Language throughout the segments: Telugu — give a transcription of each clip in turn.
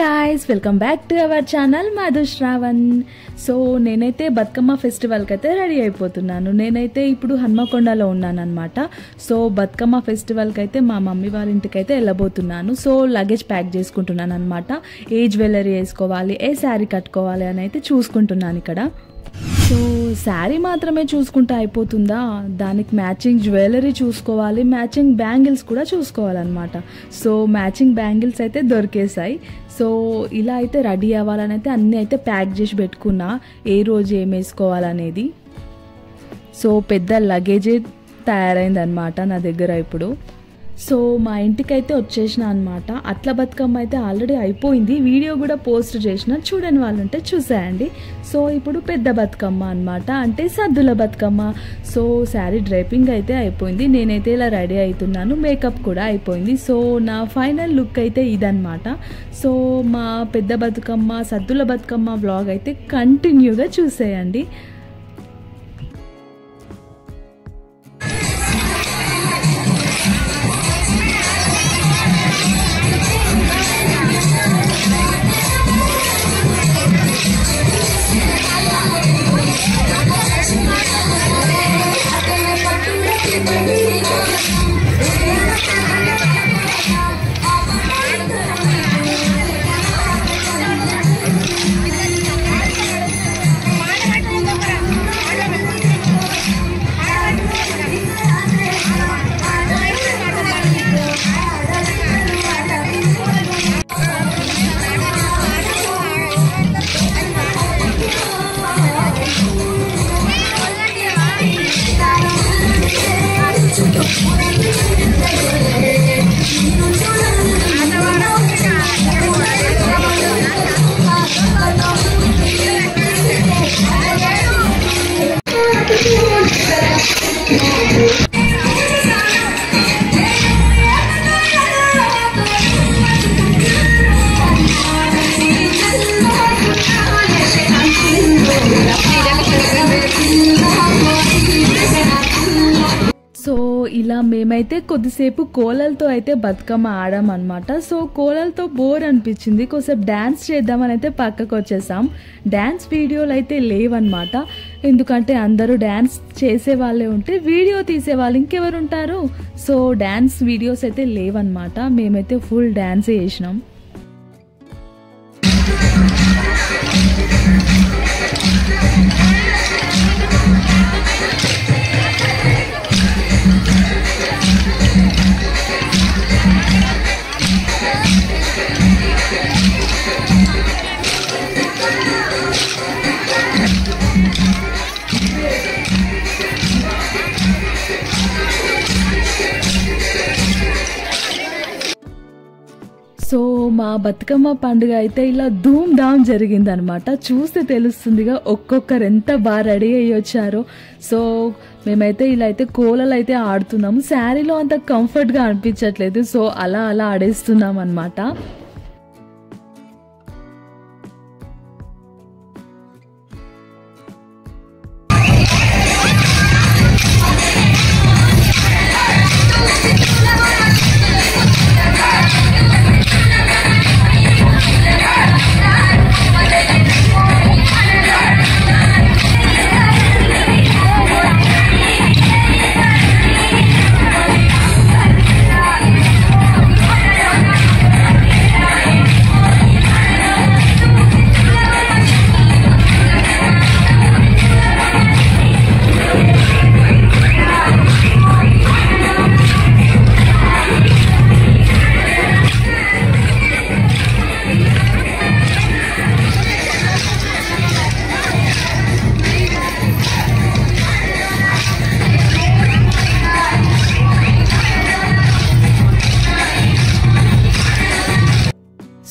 guys, welcome back to our channel Madhu Shravan. So నేనైతే బతుకమ్మ ఫెస్టివల్కి అయితే రెడీ అయిపోతున్నాను. నేనైతే ఇప్పుడు హన్మకొండలో ఉన్నాను అనమాట. సో బతుకమ్మ ఫెస్టివల్కి అయితే మా మమ్మీ వాళ్ళ ఇంటికి అయితే వెళ్ళబోతున్నాను. సో లగేజ్ ప్యాక్ చేసుకుంటున్నాను అనమాట. ఏ జ్యువెలరీ వేసుకోవాలి, ఏ శారీ కట్టుకోవాలి అని అయితే చూసుకుంటున్నాను ఇక్కడ. సో శారీ మాత్రమే చూసుకుంటే అయిపోతుందా, దానికి మ్యాచింగ్ జ్యువెలరీ చూసుకోవాలి, మ్యాచింగ్ బ్యాంగిల్స్ కూడా చూసుకోవాలన్నమాట. సో మ్యాచింగ్ బ్యాంగిల్స్ అయితే దొరికేసాయి. సో ఇలా అయితే రెడీ అవ్వాలని అయితే అన్నీ అయితే ప్యాక్ చేసి పెట్టుకున్నా, ఏ రోజు ఏం వేసుకోవాలనేది. సో పెద్ద లగేజే తయారైందనమాట నా దగ్గర ఇప్పుడు. సో మా ఇంటికి అయితే వచ్చేసిన అనమాట. అట్ల బతుకమ్మ అయితే ఆల్రెడీ అయిపోయింది, వీడియో కూడా పోస్ట్ చేసిన, చూడని వాళ్ళు ఉంటే చూసేయండి. సో ఇప్పుడు పెద్ద బతుకమ్మ అనమాట, అంటే సద్దుల బతుకమ్మ. సో శారీ డ్రైపింగ్ అయితే అయిపోయింది, నేనైతే ఇలా రెడీ అవుతున్నాను, మేకప్ కూడా అయిపోయింది. సో నా ఫైనల్ లుక్ అయితే ఇదనమాట. సో మా పెద్ద బతుకమ్మ సద్దుల బతుకమ్మ వ్లాగ్ అయితే కంటిన్యూగా చూసేయండి. సో ఇలా మేమైతే కొద్దిసేపు కోలలతో అయితే బతుకమ్మ ఆడామన్నమాట. సో కోలలతో బోర్ అనిపించింది, కొద్దిసేపు డ్యాన్స్ చేద్దామని అయితే పక్కకు వచ్చేసాం. డ్యాన్స్ వీడియోలు అయితే లేవన్నమాట, ఎందుకంటే అందరూ డ్యాన్స్ చేసే వాళ్ళే ఉంటే వీడియో తీసే వాళ్ళు ఇంకెవరు ఉంటారు. సో డ్యాన్స్ వీడియోస్ అయితే లేవన్నమాట, మేమైతే ఫుల్ డ్యాన్స్ చేసినాం. సో మా బతుకమ్మ పండుగ అయితే ఇలా ధూమ్ ధామ్ జరిగిందనమాట. చూస్తే తెలుస్తుందిగా ఒక్కొక్కరు ఎంత బాగా రెడీ అయ్యి వచ్చారో. సో మేమైతే ఇలా అయితే కోలలు అయితే ఆడుతున్నాము. శారీలో అంత కంఫర్ట్గా అనిపించట్లేదు, సో అలా ఆడేస్తున్నాం అనమాట.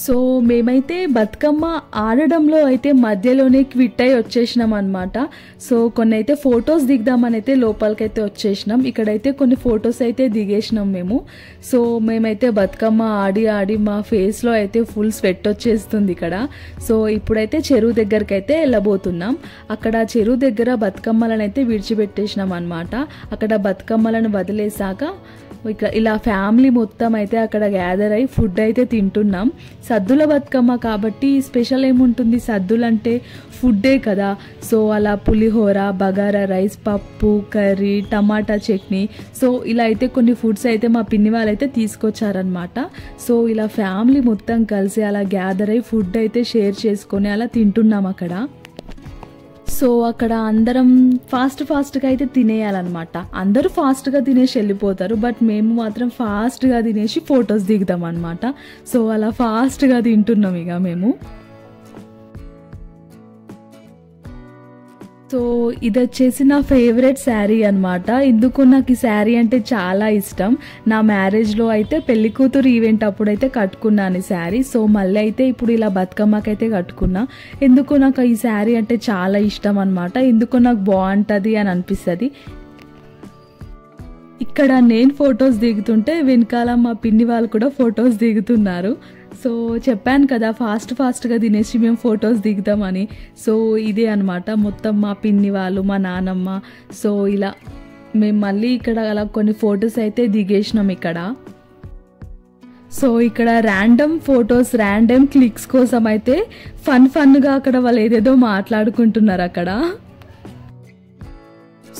సో మేమైతే బతుకమ్మ ఆడడంలో అయితే మధ్యలోనే క్విట్ అయి వచ్చేసినాం అనమాట. సో కొన్ని అయితే ఫొటోస్ దిగుదామని అయితే లోపలికైతే వచ్చేసినాం. ఇక్కడైతే కొన్ని ఫొటోస్ అయితే దిగేసినాం మేము. సో మేమైతే బతుకమ్మ ఆడి మా ఫేస్లో అయితే ఫుల్ స్వెట్ వచ్చేస్తుంది ఇక్కడ. సో ఇప్పుడైతే చెరువు దగ్గరికి అయితే వెళ్ళబోతున్నాం. అక్కడ చెరువు దగ్గర బతుకమ్మలను అయితే విడిచిపెట్టేసినాం అనమాట. అక్కడ బతుకమ్మలను వదిలేసాక ఇక్కడ ఇలా ఫ్యామిలీ మొత్తం అయితే అక్కడ గ్యాదర్ అయ్యి ఫుడ్ అయితే తింటున్నాం. సద్దుల బతుకమ్మ కాబట్టి స్పెషల్ ఏముంటుంది, సద్దులు అంటే ఫుడ్డే కదా. సో అలా పులిహోర, బగారా రైస్, పప్పు, కర్రీ, టమాటా చట్నీ, సో ఇలా అయితే కొన్ని ఫుడ్స్ అయితే మా పిన్ని వాళ్ళు అయితే తీసుకొచ్చారనమాట. సో ఇలా ఫ్యామిలీ మొత్తం కలిసి అలా గ్యాదర్ అయ్యి ఫుడ్ అయితే షేర్ చేసుకొని అలా తింటున్నాం అక్కడ. సో అక్కడ అందరం ఫాస్ట్గా అయితే తినేయాలన్నమాట. అందరూ ఫాస్ట్గా తినేసి వెళ్ళిపోతారు, బట్ మేము మాత్రం ఫాస్ట్గా తినేసి ఫొటోస్ దిగుతాం అనమాట. సో అలా ఫాస్ట్గా తింటున్నాం ఇక మేము. సో ఇది వచ్చేసి నా ఫేవరెట్ శారీ అనమాట. ఎందుకు నాకు ఈ శారీ అంటే చాలా ఇష్టం. నా మ్యారేజ్లో అయితే పెళ్లి కూతురు ఈవెంట్ అప్పుడు అయితే కట్టుకున్నాను ఈ శారీ. సో మళ్ళీ అయితే ఇప్పుడు ఇలా బతుకమ్మకైతే కట్టుకున్నా. ఎందుకు నాకు ఈ శారీ అంటే చాలా ఇష్టం అనమాట. ఎందుకు నాకు బాగుంటుంది అని అనిపిస్తుంది. ఇక్కడ నేను ఫొటోస్ దిగుతుంటే వెనకాల మా పిన్ని వాళ్ళు కూడా ఫొటోస్ దిగుతున్నారు. సో చెప్పాను కదా ఫాస్ట్గా తినేసి మేము ఫొటోస్ దిగుతామని. సో ఇదే అనమాట మొత్తం మా పిన్ని వాళ్ళు, మా నానమ్మ. సో ఇలా మేము మళ్ళీ ఇక్కడ అలా కొన్ని ఫొటోస్ అయితే దిగేసినాం ఇక్కడ. సో ఇక్కడ ర్యాండమ్ ఫొటోస్, ర్యాండమ్ క్లిక్స్ కోసం అయితే ఫన్గా అక్కడ వాళ్ళు ఏదేదో మాట్లాడుకుంటున్నారు అక్కడ.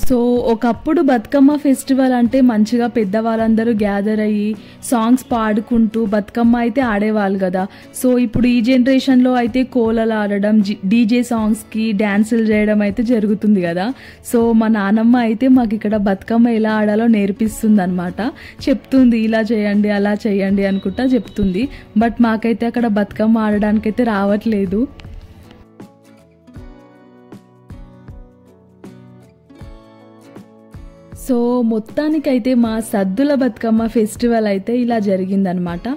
సో ఒకప్పుడు బతుకమ్మ ఫెస్టివల్ అంటే మంచిగా పెద్దవాళ్ళందరూ గ్యాదర్ అయ్యి సాంగ్స్ పాడుకుంటూ బతుకమ్మ అయితే ఆడేవాళ్ళు కదా. సో ఇప్పుడు ఈ జనరేషన్లో అయితే కోలలు ఆడడం, డీజే సాంగ్స్కి డ్యాన్సులు చేయడం అయితే జరుగుతుంది కదా. సో మా నానమ్మ అయితే మాకు ఇక్కడ బతుకమ్మ ఎలా ఆడాలో నేర్పిస్తుంది అనమాట. చెప్తుంది ఇలా చేయండి అలా చేయండి అనుకుంటా చెప్తుంది. బట్ మాకైతే అక్కడ బతుకమ్మ ఆడడానికైతే రావట్లేదు. సో మొత్తానికైతే మా సద్దుల బతుకమ్మ ఫెస్టివల్ అయితే ఇలా జరిగిందనమాట.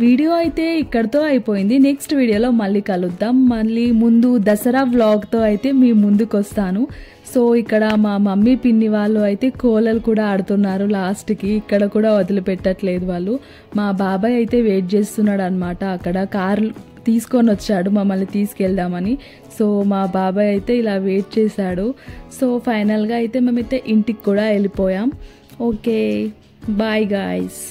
వీడియో అయితే ఇక్కడితో అయిపోయింది. నెక్స్ట్ వీడియోలో మళ్ళీ కలుద్దాం. మళ్ళీ ముందు దసరా వ్లాగ్తో అయితే మీ ముందుకు వస్తాను. సో ఇక్కడ మా మమ్మీ పిన్ని వాళ్ళు అయితే కోలలు కూడా ఆడుతున్నారు లాస్ట్కి. ఇక్కడ కూడా వదిలిపెట్టట్లేదు వాళ్ళు. మా బాబాయ్ అయితే వెయిట్ చేస్తున్నాడు అనమాట. అక్కడ కారు తీసుకొని వచ్చాడు మమ్మల్ని తీసుకెళ్దామని. సో మా బాబాయ్ అయితే ఇలా వెయిట్ చేశాడు. సో ఫైనల్గా అయితే మేమైతే ఇంటికి కూడా వెళ్ళిపోయాం. Okay, bye guys.